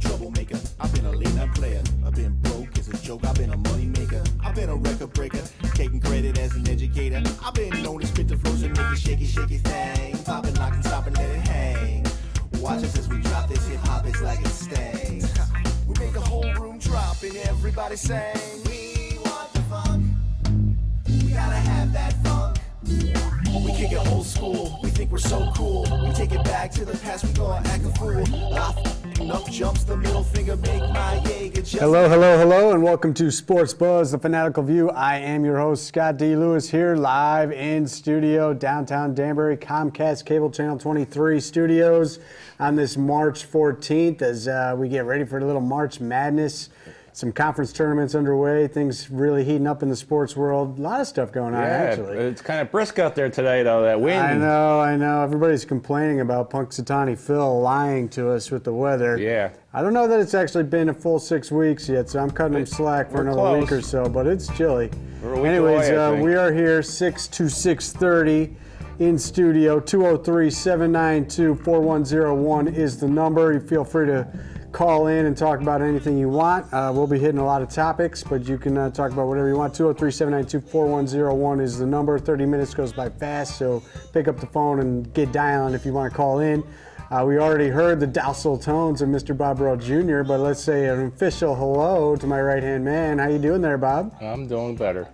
troublemaker. I've been a late night player. I've been broke as a joke. I've been a money maker. I've been a record breaker. Taking credit as an educator. I've been known to spit the flows and make it shaky, shaky thing. Popping, locking, stopping, let it hang. Watch us as we drop this hip hop. It's like it stings. We make the whole room drop and everybody sing. We want the funk. We gotta have that funk. We kick it old school, we think we're so cool. We take it back to the past, we gon' act a fool. Up jumps the middle finger, make my Jaeger just... Hello, and welcome to Sports Buzz, the Fanatical View. I am your host, Scott D. Lewis, here live in studio, downtown Danbury, Comcast Cable Channel 23 studios on this March 14th as we get ready for a little March Madness. Some conference tournaments underway, things really heating up in the sports world. A lot of stuff going on, actually. It's kind of brisk out there today, though, that wind. I know. Everybody's complaining about Punxsutawney Phil lying to us with the weather. Yeah. I don't know that it's actually been a full 6 weeks yet, so I'm cutting him slack for another week or so, but it's chilly. Anyways, we are here 6 to 6:30 in studio. 203-792-4101 is the number. You feel free to call in and talk about anything you want. We'll be hitting a lot of topics, but you can talk about whatever you want. 203-792-4101 is the number. 30 minutes goes by fast, so pick up the phone and get dialing if you want to call in. We already heard the docile tones of Mr. Bob Rowe Jr., but let's say an official hello to my right-hand man. How you doing there, Bob? I'm doing better.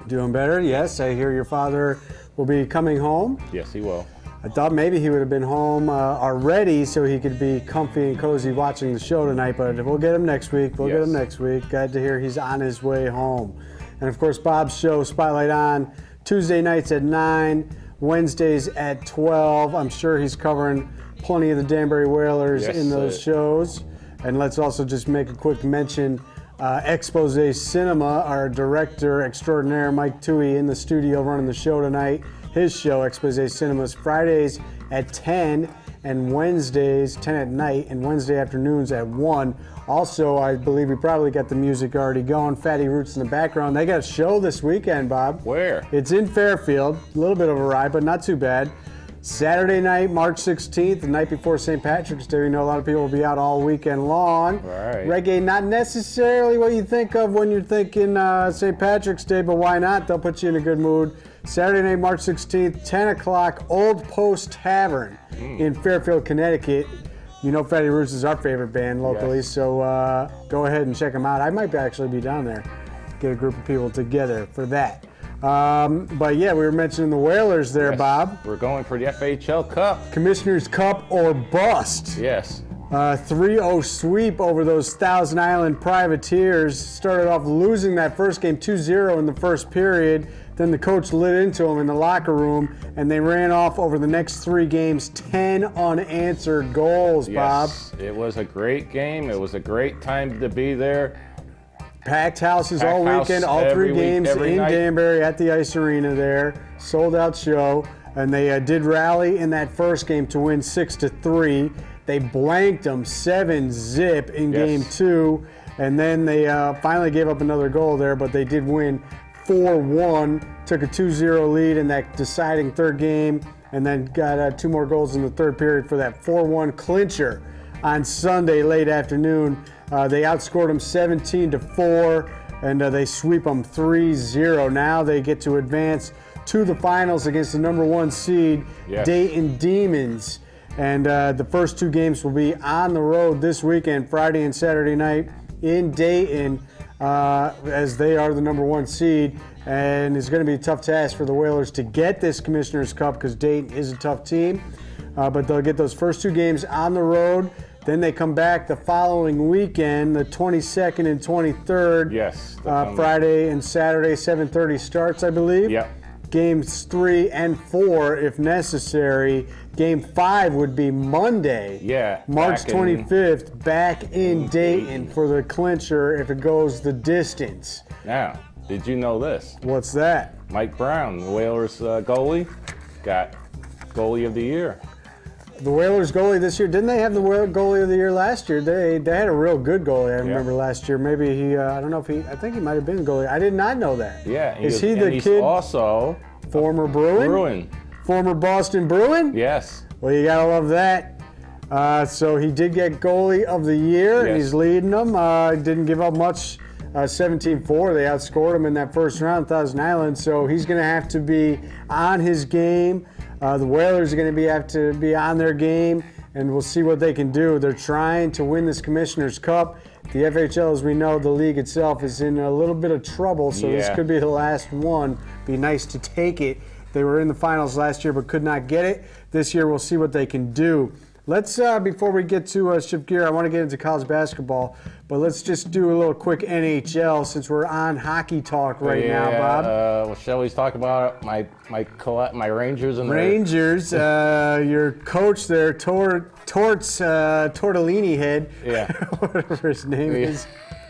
Doing better? Yes, I hear your father will be coming home. Yes, he will. I thought maybe he would have been home already so he could be comfy and cozy watching the show tonight, but we'll get him next week. Get him next week. Glad to hear he's on his way home. And, of course, Bob's show, Spotlight On, Tuesday nights at 9, Wednesdays at 12. I'm sure he's covering plenty of the Danbury Whalers in those shows. And let's also just make a quick mention, Expose Cinema, our director extraordinaire, Mike Toohey, in the studio running the show tonight. His show, Expose Cinemas, Fridays at 10 and Wednesdays, 10 at night, and Wednesday afternoons at 1. Also, I believe we probably got the music already going. Fatty Roots in the background. They got a show this weekend, Bob. Where? It's in Fairfield. A little bit of a ride, but not too bad. Saturday night, March 16th, the night before St. Patrick's Day. We know a lot of people will be out all weekend long. Right. Reggae, not necessarily what you think of when you're thinking St. Patrick's Day, but why not? They'll put you in a good mood. Saturday night, March 16th, 10 o'clock, Old Post Tavern in Fairfield, Connecticut. You know Fatty Roots is our favorite band locally, so go ahead and check them out. I might actually be down there, get a group of people together for that. But yeah, we were mentioning the Whalers there, Bob. We're going for the FHL Cup. Commissioner's Cup or bust. Yes. 3-0 sweep over those Thousand Island Privateers. Started off losing that first game 2-0 in the first period. Then the coach lit into them in the locker room, and they ran off over the next 3 games, 10 unanswered goals, Bob. Yes, it was a great game. It was a great time to be there. Packed houses all weekend, all 3 games in Danbury at the Ice Arena there. Sold out show. And they did rally in that first game to win 6-3. They blanked them 7-0 in game 2. And then they finally gave up another goal there, but they did win 4-1. Took a 2-0 lead in that deciding third game. And then got 2 more goals in the third period for that 4-1 clincher on Sunday late afternoon. They outscored them 17-4, and they sweep them 3-0. Now they get to advance to the finals against the number 1 seed, Dayton Demons. And the first 2 games will be on the road this weekend, Friday and Saturday night in Dayton, as they are the number 1 seed. And it's going to be a tough task for the Whalers to get this Commissioner's Cup because Dayton is a tough team. But they'll get those first 2 games on the road. Then they come back the following weekend, the 22nd and 23rd. Yes. Friday and Saturday, 7:30 starts, I believe. Yep. Games 3 and 4, if necessary. Game 5 would be Monday, March 25th, back in Dayton for the clincher if it goes the distance. Now, did you know this? What's that? Mike Brown, the Whalers goalie, got goalie of the year. The Whalers goalie this year, didn't they have the goalie of the year last year? They had a real good goalie, I remember last year. Maybe he, I don't know if I think he might have been the goalie. I did not know that. Yeah. Is he the kid? Also former Bruin? Bruin. Former Boston Bruin? Yes. Well, you gotta love that. So he did get goalie of the year, and Yes. he's leading them. Didn't give up much. 17-4. They outscored him in that first round, Thousand Island. So he's going to have to be on his game. The Whalers are going to have to be on their game, and we'll see what they can do. They're trying to win this Commissioner's Cup. The FHL, as we know, the league itself is in a little bit of trouble, so this could be the last one. Be nice to take it. They were in the finals last year but could not get it. This year we'll see what they can do. Let's, before we get to Shift Gear, I want to get into college basketball, but let's just do a little quick NHL since we're on hockey talk now, Bob. Well, shall we talk about my Rangers and Rangers? Your coach there, Tortellini head, whatever his name is.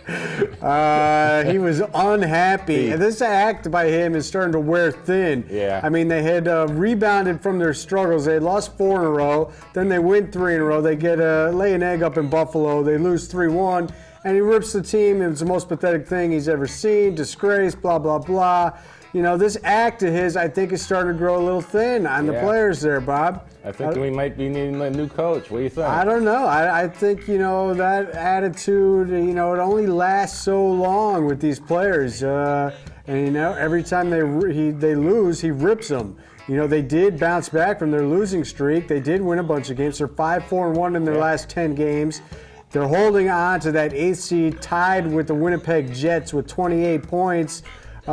He was unhappy. And this act by him is starting to wear thin. Yeah. I mean, they had rebounded from their struggles. They had lost 4 in a row. Then they win 3 in a row. They get lay an egg up in Buffalo. They lose 3-1. And he rips the team. It's the most pathetic thing he's ever seen. Disgrace, blah, blah, blah. You know, this act of his, I think, is starting to grow a little thin on the players there, Bob. I think we might be needing a new coach. What do you think? I don't know. I think, you know, that attitude, you know, it only lasts so long with these players. And, you know, every time they lose, he rips them. You know, they did bounce back from their losing streak. They did win a bunch of games. They're 5-4-1 in their last 10 games. They're holding on to that 8th seed, tied with the Winnipeg Jets with 28 points. You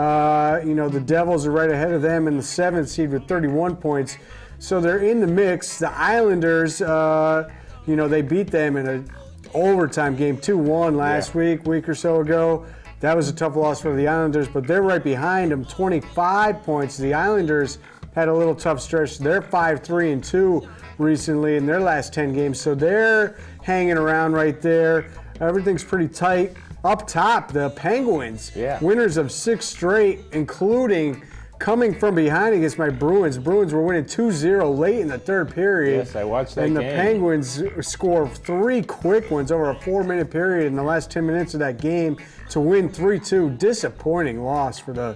know, the Devils are right ahead of them in the 7th seed with 31 points. So they're in the mix. The Islanders, you know, they beat them in an overtime game, 2-1 last week or so ago. That was a tough loss for the Islanders, but they're right behind them, 25 points. The Islanders had a little tough stretch. They're 5-3-2 recently in their last 10 games, so they're hanging around right there. Everything's pretty tight. Up top, the Penguins, winners of 6 straight, including coming from behind against my Bruins. Bruins were winning 2-0 late in the 3rd period. Yes, I watched that game. And the Penguins score 3 quick ones over a 4-minute period in the last 10 minutes of that game to win 3-2. Disappointing loss for the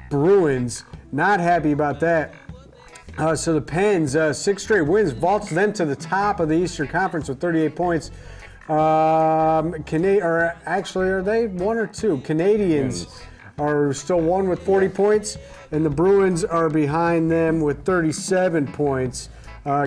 Bruins. Not happy about that. So the Pens, 6 straight wins, vaults them to the top of the Eastern Conference with 38 points. Are they 1 or 2? Canadians are still 1 with 40 points, and the Bruins are behind them with 37 points.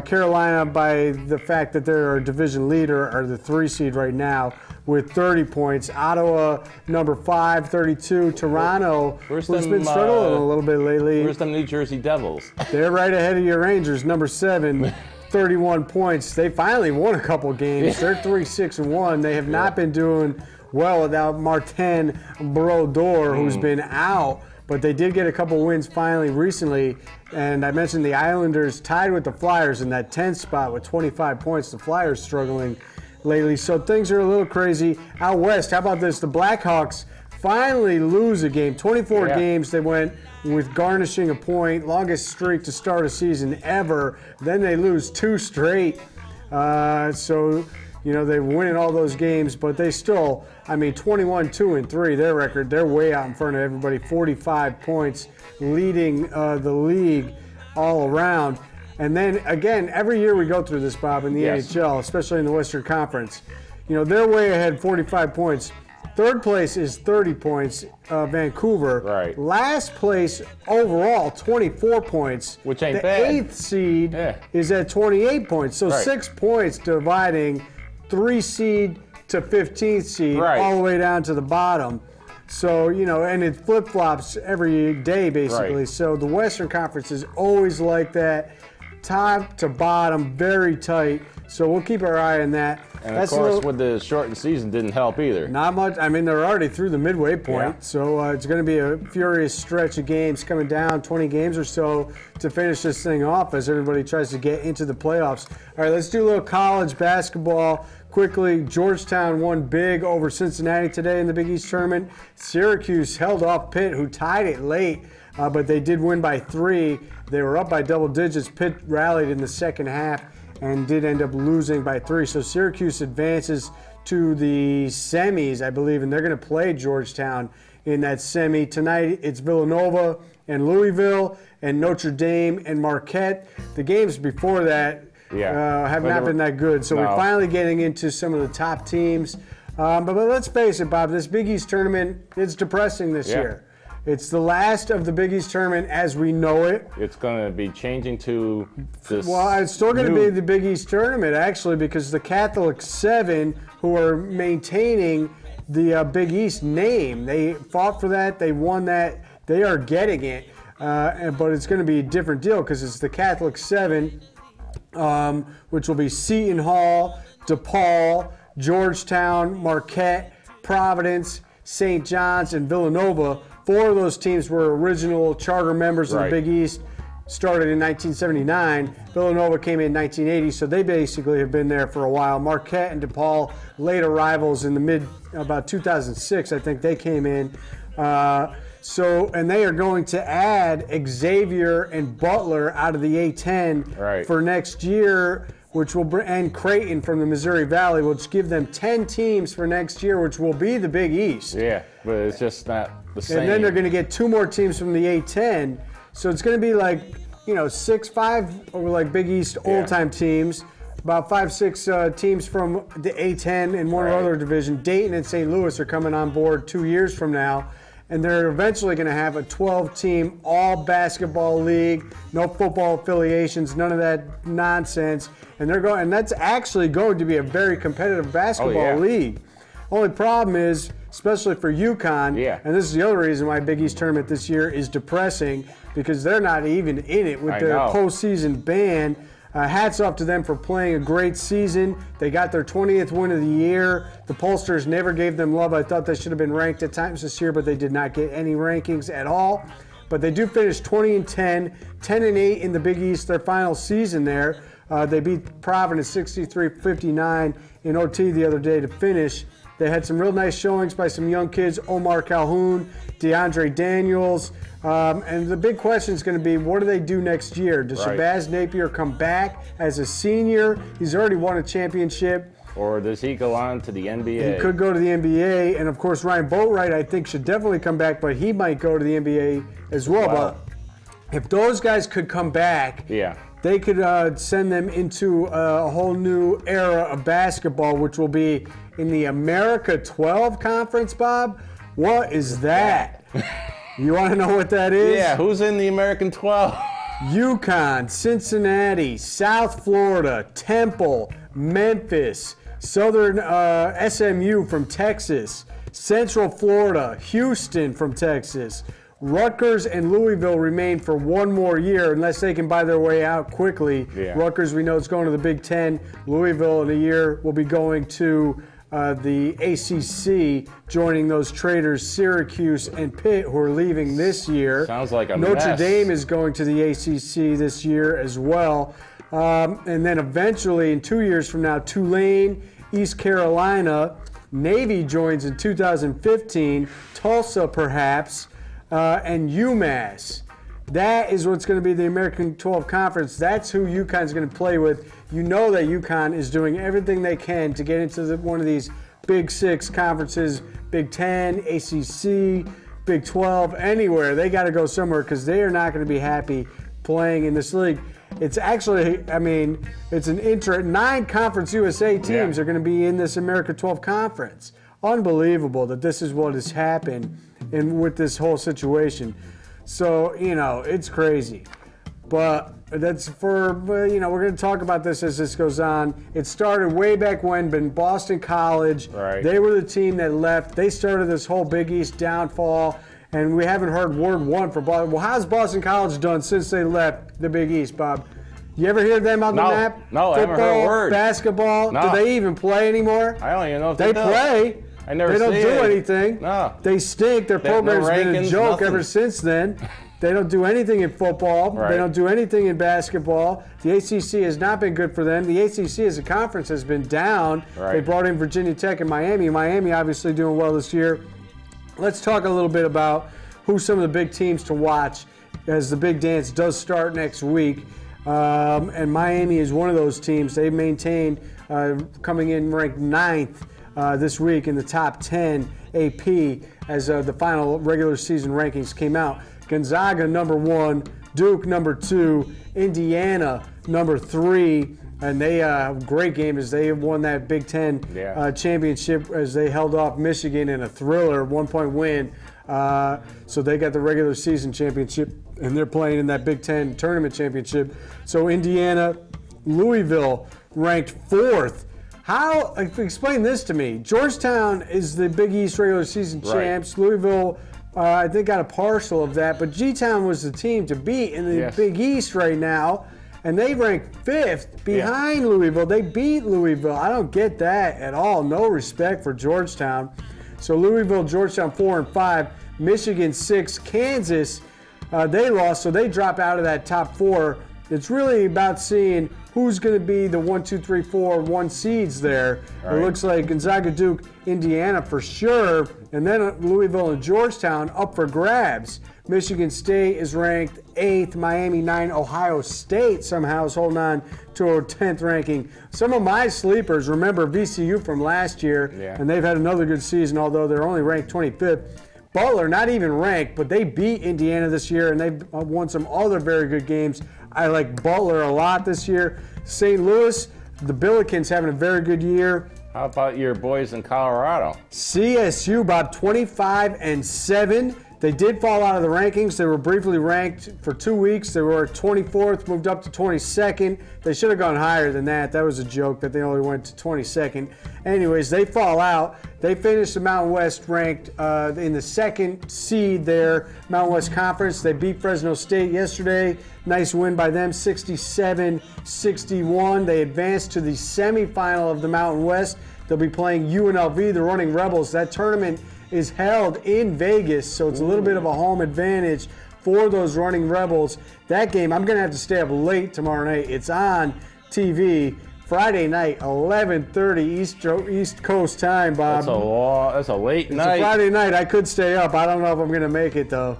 Carolina, by the fact that they're our division leader, are the 3 seed right now with 30 points. Ottawa, number 5, 32. Toronto, who's been struggling a little bit lately. Where's the New Jersey Devils? They're right ahead of your Rangers, number 7. 31 points. They finally won a couple games. They're 3-6-1. They have not been doing well without Martin Brodeur, who's been out, but they did get a couple wins finally recently. And I mentioned the Islanders tied with the Flyers in that 10th spot with 25 points. The Flyers struggling lately, so things are a little crazy. Out west, how about this? The Blackhawks finally lose a game. 24 games they went with garnishing a point, longest streak to start a season ever. Then they lose 2 straight. So, you know, they're winning all those games, but they still, I mean, 21-2-3, their record. They're way out in front of everybody, 45 points, leading the league all around. And then, again, every year we go through this, Bob, in the NHL, especially in the Western Conference. You know, they're way ahead, 45 points. 3rd place is 30 points, Vancouver. Right. Last place overall, 24 points. Which ain't the bad. 8th seed is at 28 points. So 6 points dividing 3 seed to 15th seed all the way down to the bottom. So, you know, and it flip-flops every day, basically. So the Western Conference is always like that. Top to bottom, very tight. So we'll keep our eye on that. And of course, with the shortened season, didn't help either. Not much. I mean, they're already through the midway point, so it's going to be a furious stretch of games coming down, 20 games or so to finish this thing off as everybody tries to get into the playoffs. All right, let's do a little college basketball quickly. Georgetown won big over Cincinnati today in the Big East tournament. Syracuse held off Pitt, who tied it late, but they did win by 3. They were up by double digits. Pitt rallied in the second half and did end up losing by 3. So Syracuse advances to the semis, I believe, and they're going to play Georgetown in that semi. Tonight it's Villanova and Louisville and Notre Dame and Marquette. The games before that, have not been that good. So we're finally getting into some of the top teams. But let's face it, Bob, this Big East tournament, it's depressing this year. It's the last of the Big East tournament as we know it. It's going to be changing to this. Well, it's still going to be the Big East tournament, actually, because the Catholic 7, who are maintaining the Big East name, they fought for that, they won that, they are getting it. But it's going to be a different deal because it's the Catholic 7, which will be Seton Hall, DePaul, Georgetown, Marquette, Providence, St. John's, and Villanova. 4 of those teams were original charter members of the Big East, started in 1979. Villanova came in 1980, so they basically have been there for a while. Marquette and DePaul, late arrivals in the about 2006, I think they came in. And they are going to add Xavier and Butler out of the A-10 for next year, which will and Creighton from the Missouri Valley, which give them 10 teams for next year, which will be the Big East. Yeah, but it's just not the same. And then they're going to get 2 more teams from the A-10. So it's going to be like, 6-5 over like Big East old-time teams, about 5-6 teams from the A-10 and one other division. Dayton and St. Louis are coming on board 2 years from now. And they're eventually going to have a 12-team all-basketball league, no football affiliations, none of that nonsense. And that's actually going to be a very competitive basketball league. Only problem is, especially for UConn, and this is the other reason why Big East tournament this year is depressing, because they're not even in it with their postseason ban. Hats off to them for playing a great season. They got their 20th win of the year. The pollsters never gave them love. I thought they should have been ranked at times this year, but they did not get any rankings at all. But they do finish 20-10, 10-8 in the Big East, their final season there. They beat Providence 63-59 in OT the other day to finish. They had some real nice showings by some young kids, Omar Calhoun, DeAndre Daniels. And the big question is going to be, what do they do next year? Does Shabazz Napier come back as a senior? He's already won a championship. Or does he go on to the NBA? He could go to the NBA. And, of course, Ryan Boatwright, I think, should definitely come back, but he might go to the NBA as well. But if those guys could come back, they could send them into a whole new era of basketball, which will be in the America 12 Conference, Bob. What is that? You want to know what that is? Yeah, who's in the American 12? UConn, Cincinnati, South Florida, Temple, Memphis, Southern SMU from Texas, Central Florida, Houston from Texas. Rutgers and Louisville remain for one more year unless they can buy their way out quickly. Rutgers, we know, is going to the Big Ten. Louisville in a year will be going to the ACC, joining those traders Syracuse and Pitt, who are leaving this year. Sounds like a Notre mess. Dame is going to the ACC this year as well. And then eventually, in 2 years from now, Tulane, East Carolina, Navy joins in 2015, Tulsa perhaps, and UMass. That is what's going to be the American 12 Conference. That's who UConn's going to play with. You know that UConn is doing everything they can to get into one of these Big 6 conferences, Big 10, ACC, Big 12, anywhere. They got to go somewhere because they are not going to be happy playing in this league. It's actually, it's an 9 Conference USA teams are going to be in this America 12 Conference. Unbelievable that this is what has happened with this whole situation. So, it's crazy. But that's we're going to talk about this as this goes on. It started way back when, in Boston College. They were the team that left. They started this whole Big East downfall, and we haven't heard word one for Boston. Well, how's Boston College done since they left the Big East, Bob? You ever hear them on the map? No, I haven't heard a word. Basketball? No. Do they even play anymore? I don't even know if they play. I never They don't see do it. anything. No. They stink. Their program's been a joke ever since then. They don't do anything in football. They don't do anything in basketball. The ACC has not been good for them. The ACC as a conference has been down. They brought in Virginia Tech and Miami. Miami obviously doing well this year. Let's talk a little bit about who some of the big teams to watch as the big dance does start next week. And Miami is one of those teams. They've maintained coming in ranked 9th this week in the top 10 AP as the final regular season rankings came out. Gonzaga number 1, Duke number 2, Indiana number 3, And they great game as they won that Big Ten championship as they held off Michigan in a thriller 1-point win. So they got the regular season championship, and they're playing in that Big Ten tournament championship. So Indiana, Louisville ranked 4th. How? Explain this to me. Georgetown is the Big East regular season champs. Louisville, I think, got a partial of that, but G-Town was the team to beat in the Big East right now. And they ranked 5th behind Louisville. They beat Louisville. I don't get that at all. No respect for Georgetown. So Louisville, Georgetown 4 and 5, Michigan 6, Kansas, they lost, so they drop out of that top 4. It's really about seeing who's going to be the 1, 2, 3, 4, 1 seeds there. It looks like Gonzaga, Duke, Indiana for sure, and then Louisville and Georgetown up for grabs. Michigan State is ranked 8th, Miami 9, Ohio State somehow is holding on to a 10th ranking. Some of my sleepers, remember VCU from last year, and they've had another good season, although they're only ranked 25th. Butler, not even ranked, but they beat Indiana this year, and they've won some other very good games. I like Butler a lot this year. St. Louis, the Billikens having a very good year. How about your boys in Colorado? CSU, Bob, 25 and 7. They did fall out of the rankings. They were briefly ranked for 2 weeks. They were 24th, moved up to 22nd. They should have gone higher than that. That was a joke that they only went to 22nd. Anyways, they fall out. They finished the Mountain West ranked in the 2nd seed there, Mountain West Conference. They beat Fresno State yesterday. Nice win by them, 67-61. They advanced to the semifinal of the Mountain West. They'll be playing UNLV, the Running Rebels. That tournament is held in Vegas, so it's a little bit of a home advantage for those Running Rebels. That game, I'm going to have to stay up late tomorrow night. It's on TV Friday night, 11:30 East Coast time, Bob. That's a late night. It's a Friday night. I could stay up. I don't know if I'm going to make it, though.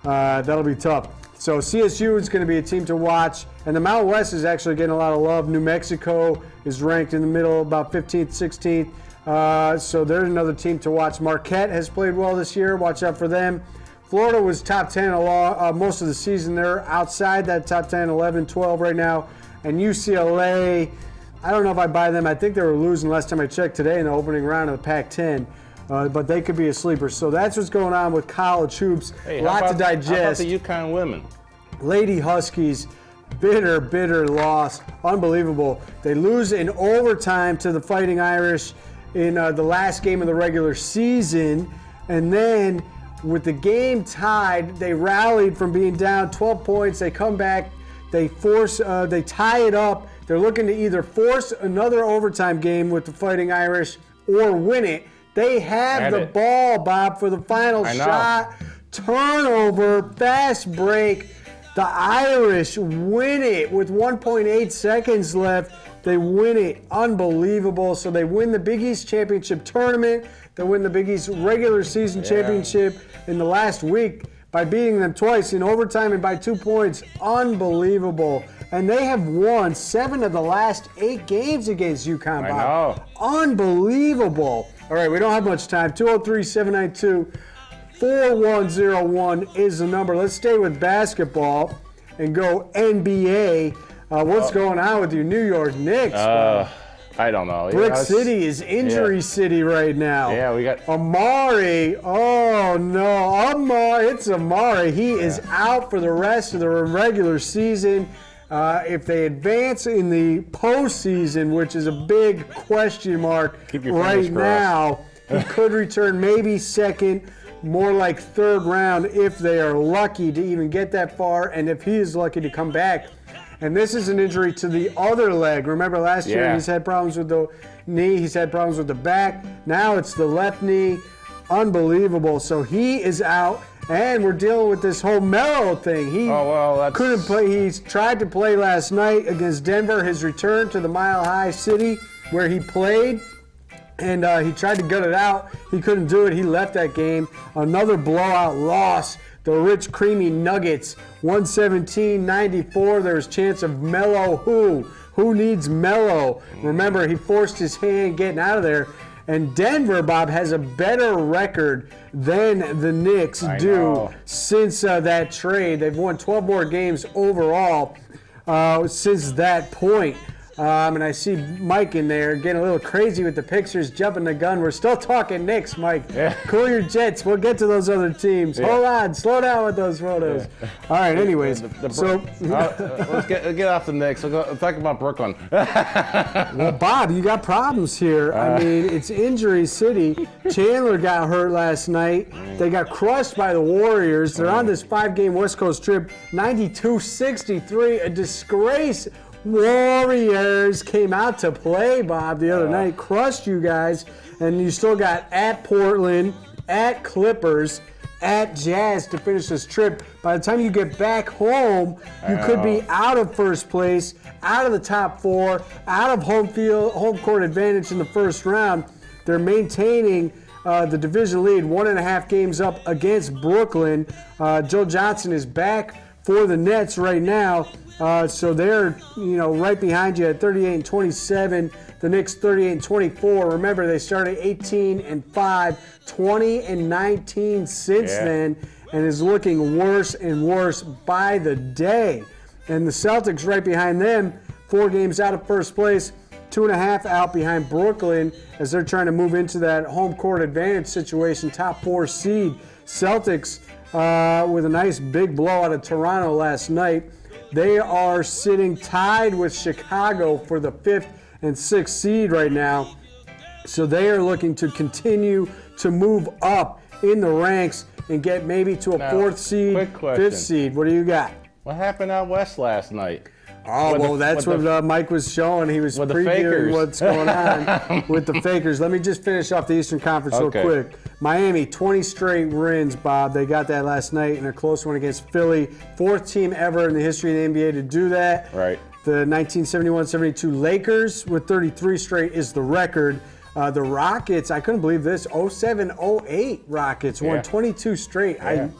That'll be tough. So CSU is going to be a team to watch. And the Mountain West is actually getting a lot of love. New Mexico is ranked in the middle, about 15th, 16th. So there's another team to watch. Marquette has played well this year. Watch out for them. Florida was top 10 most of the season. They're outside that top 10, 11, 12 right now. And UCLA, I don't know if I buy them. I think they were losing last time I checked today in the opening round of the Pac-10. But they could be a sleeper. So that's what's going on with college hoops. Hey, a lot to digest. How about the UConn women? Lady Huskies, bitter loss. Unbelievable. They lose in overtime to the Fighting Irish in the last game of the regular season. And then with the game tied, they rallied from being down 12 points. They come back. They tie it up. They're looking to either force another overtime game with the Fighting Irish or win it. They have the ball, Bob, for the final shot. Turnover, fast break. The Irish win it with 1.8 seconds left. They win it. Unbelievable. So they win the Big East Championship tournament. They win the Big East regular season championship in the last week by beating them twice in overtime and by 2 points. Unbelievable. And they have won 7 of the last 8 games against UConn, Bob. I know. Unbelievable. All right, we don't have much time. 203-792-4101 is the number. Let's stay with basketball and go NBA. What's going on with your New York Knicks? I don't know. Brick City is injury city right now. Yeah, we got Amari. Oh no, it's Amari. He is out for the rest of the regular season. If they advance in the postseason, which is a big question mark right now, he could return maybe second, more like third round if they are lucky to even get that far, and if he is lucky to come back. And this is an injury to the other leg. Remember last year he's had problems with the knee, he's had problems with the back. Now it's the left knee. Unbelievable. So he is out, and we're dealing with this whole Melo thing. He couldn't play. He's tried to play last night against Denver, his return to the Mile High City where he played. And he tried to gut it out. He couldn't do it. He left that game. Another blowout loss. The rich, creamy Nuggets, 117-94. There's chance of Melo. Who needs Melo? Remember, he forced his hand getting out of there. And Denver, Bob, has a better record than the Knicks do since that trade. They've won 12 more games overall since that point. And I see Mike in there getting a little crazy with the pictures, jumping the gun. We're still talking Knicks, Mike. Yeah. Cool your jets. We'll get to those other teams. Yeah. Hold on. Slow down with those photos. Yeah. All right, anyways. Let's get off the Knicks. Let's talk about Brooklyn. Well, Bob, you got problems here. I mean, it's injury city. Chandler got hurt last night. They got crushed by the Warriors. They're on this 5-game West Coast trip. 92-63, a disgrace. Warriors came out to play, Bob, the other night, crushed you guys, and you still got at Portland, at Clippers, at Jazz to finish this trip. By the time you get back home, you could be out of first place, out of the top 4, out of home court advantage in the first round. They're maintaining the division lead, 1.5 games up against Brooklyn. Joe Johnson is back for the Nets right now. So they're, right behind you at 38-27. The Knicks 38-24. Remember, they started 18-5, 20-19 since then, and is looking worse and worse by the day. And the Celtics right behind them, 4 games out of first place, 2.5 out behind Brooklyn as they're trying to move into that home court advantage situation, top 4 seed. Celtics with a nice big blowout of Toronto last night. They are sitting tied with Chicago for the 5th and 6th seed right now. So they are looking to continue to move up in the ranks and get maybe to a 4th seed, 5th seed. What do you got? What happened out west last night? Oh, well, that's what Mike was showing. He was previewing what's going on with the Fakers. Let me just finish off the Eastern Conference real quick. Miami, 20 straight wins, Bob. They got that last night in a close one against Philly. 4th team ever in the history of the NBA to do that. Right. The 1971-72 Lakers with 33 straight is the record. The Rockets, I couldn't believe this, 07-08 Rockets won 22 straight. I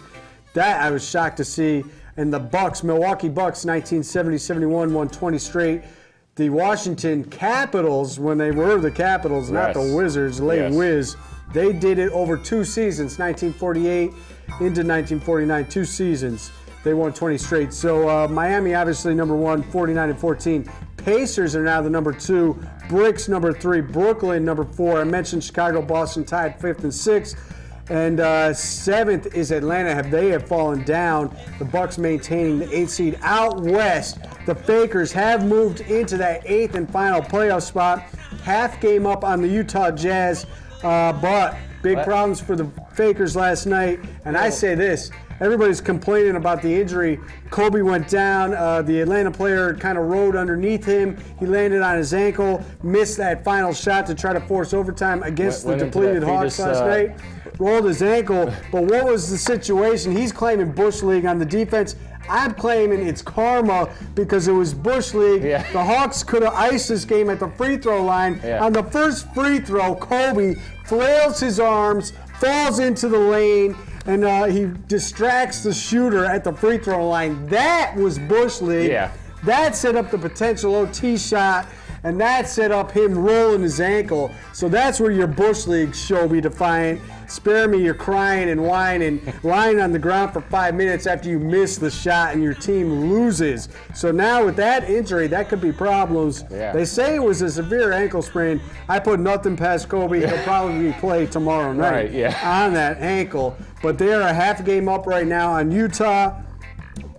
was shocked to see. And the Bucks, Milwaukee Bucks, 1970-71, won 20 straight. The Washington Capitals, when they were the Capitals, not the Wizards, Wiz, they did it over 2 seasons, 1948 into 1949, 2 seasons. They won 20 straight. So Miami, obviously, number 1, 49-14. Pacers are now the number 2. Bricks, number 3. Brooklyn, number 4. I mentioned Chicago, Boston tied 5th and 6th. And 7th is Atlanta. They have fallen down. The Bucks maintaining the 8th seed. Out west, the Fakers have moved into that 8th and final playoff spot. Half game up on the Utah Jazz, but big problems for the Fakers last night. And I say this, everybody's complaining about the injury. Kobe went down. The Atlanta player kind of rode underneath him. He landed on his ankle, missed that final shot to try to force overtime against the depleted Hawks last night. Rolled his ankle, but what was the situation? He's claiming Bush League on the defense. I'm claiming it's karma because it was Bush League. The Hawks could have iced this game at the free throw line. On the first free throw, Kobe flails his arms, falls into the lane, and he distracts the shooter at the free throw line. That was Bush League. That set up the potential OT shot, and that set up him rolling his ankle. So that's where your Bush League show me defiant. Spare me your crying and whining, lying on the ground for 5 minutes after you miss the shot and your team loses. So now with that injury, that could be problems. They say it was a severe ankle sprain. I put nothing past Kobe. He'll probably play tomorrow night on that ankle. But they are a half game up right now on Utah.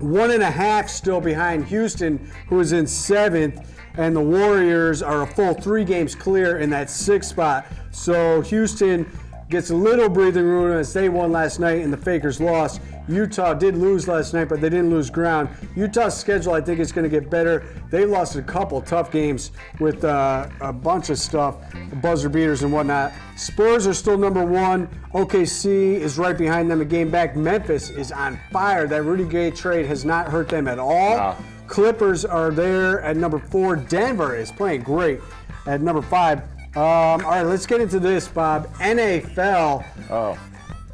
1.5 still behind Houston, who is in 7th. And the Warriors are a full 3 games clear in that 6th spot. So Houston gets a little breathing room as they won last night and the Fakers lost. Utah did lose last night, but they didn't lose ground. Utah's schedule, I think, is going to get better. They lost a couple tough games with a bunch of stuff, buzzer beaters and whatnot. Spurs are still number 1. OKC is right behind them a game back. Memphis is on fire. That Rudy Gay trade has not hurt them at all. Clippers are there at number 4. Denver is playing great at number 5. All right, let's get into this, Bob. NFL.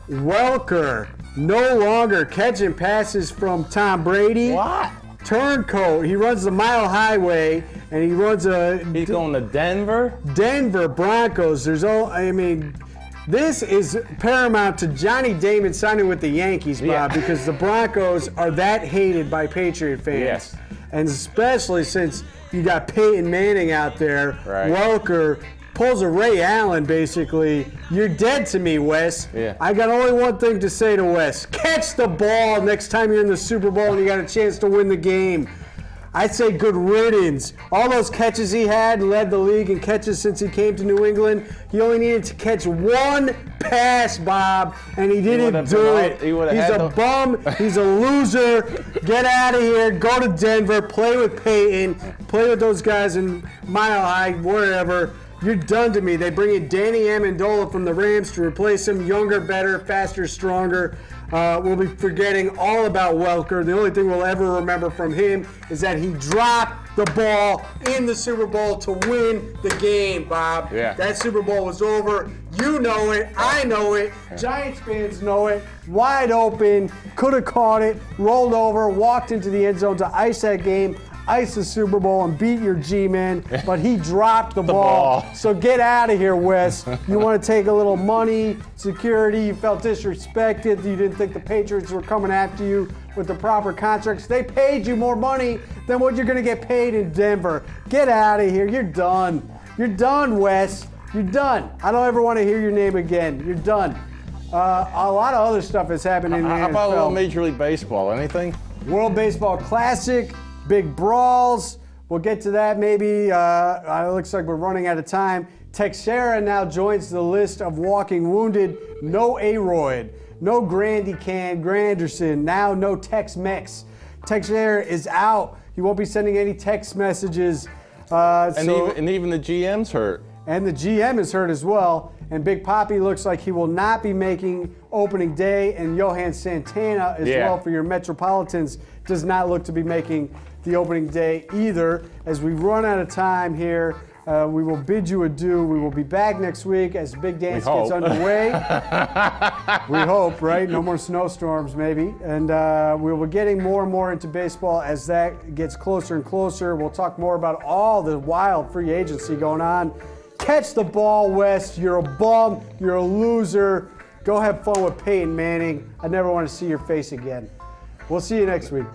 Welker no longer catching passes from Tom Brady. What? Turncoat. He runs the mile highway, and he runs He's going to Denver? Denver Broncos. This is paramount to Johnny Damon signing with the Yankees, Bob, because the Broncos are that hated by Patriot fans. And especially since You got Peyton Manning out there. Right. Welker pulls a Ray Allen, basically. You're dead to me, Wes. Yeah. I got only one thing to say to Wes. Catch the ball next time you're in the Super Bowl and you got a chance to win the game. I'd say good riddance. All those catches he had led the league in catches since he came to New England. He only needed to catch one pass, Bob, and he didn't do it. He's a bum. He's a loser. Get out of here. Go to Denver. Play with Peyton. Play with those guys in Mile High, wherever. You're done to me. They bring in Danny Amendola from the Rams to replace him. Younger, better, faster, stronger. We'll be forgetting all about Welker. The only thing we'll ever remember from him is that he dropped the ball in the Super Bowl to win the game, Bob. Yeah. That Super Bowl was over. You know it. I know it. Giants fans know it. Wide open. Could have caught it. Rolled over. Walked into the end zone to ice that game. Ice the Super Bowl and beat your G-man, but he dropped the ball. So get out of here, Wes. You want to take a little money, security, you felt disrespected, you didn't think the Patriots were coming after you with the proper contracts. They paid you more money than what you're going to get paid in Denver. Get out of here. You're done. You're done, Wes. You're done. I don't ever want to hear your name again. You're done. A lot of other stuff has happened in the NFL. How about a little Major League Baseball? Anything? World Baseball Classic. Big brawls. We'll get to that maybe. It looks like we're running out of time. Teixeira now joins the list of walking wounded. No Aroyd. No Grandy Can, Granderson. Now no Tex-Mex. Teixeira is out. He won't be sending any text messages. And even the GM's hurt. And the GM is hurt as well. And Big Papi looks like he will not be making opening day. And Johan Santana as well for your Metropolitans does not look to be making the opening day either. As we run out of time here, we will bid you adieu. We will be back next week as Big Dance gets underway. We hope, right? No more snowstorms, maybe. And we will be getting more and more into baseball as that gets closer and closer. We'll talk more about all the wild free agency going on. Catch the ball, Wes. You're a bum. You're a loser. Go have fun with Peyton Manning. I never want to see your face again. We'll see you next week.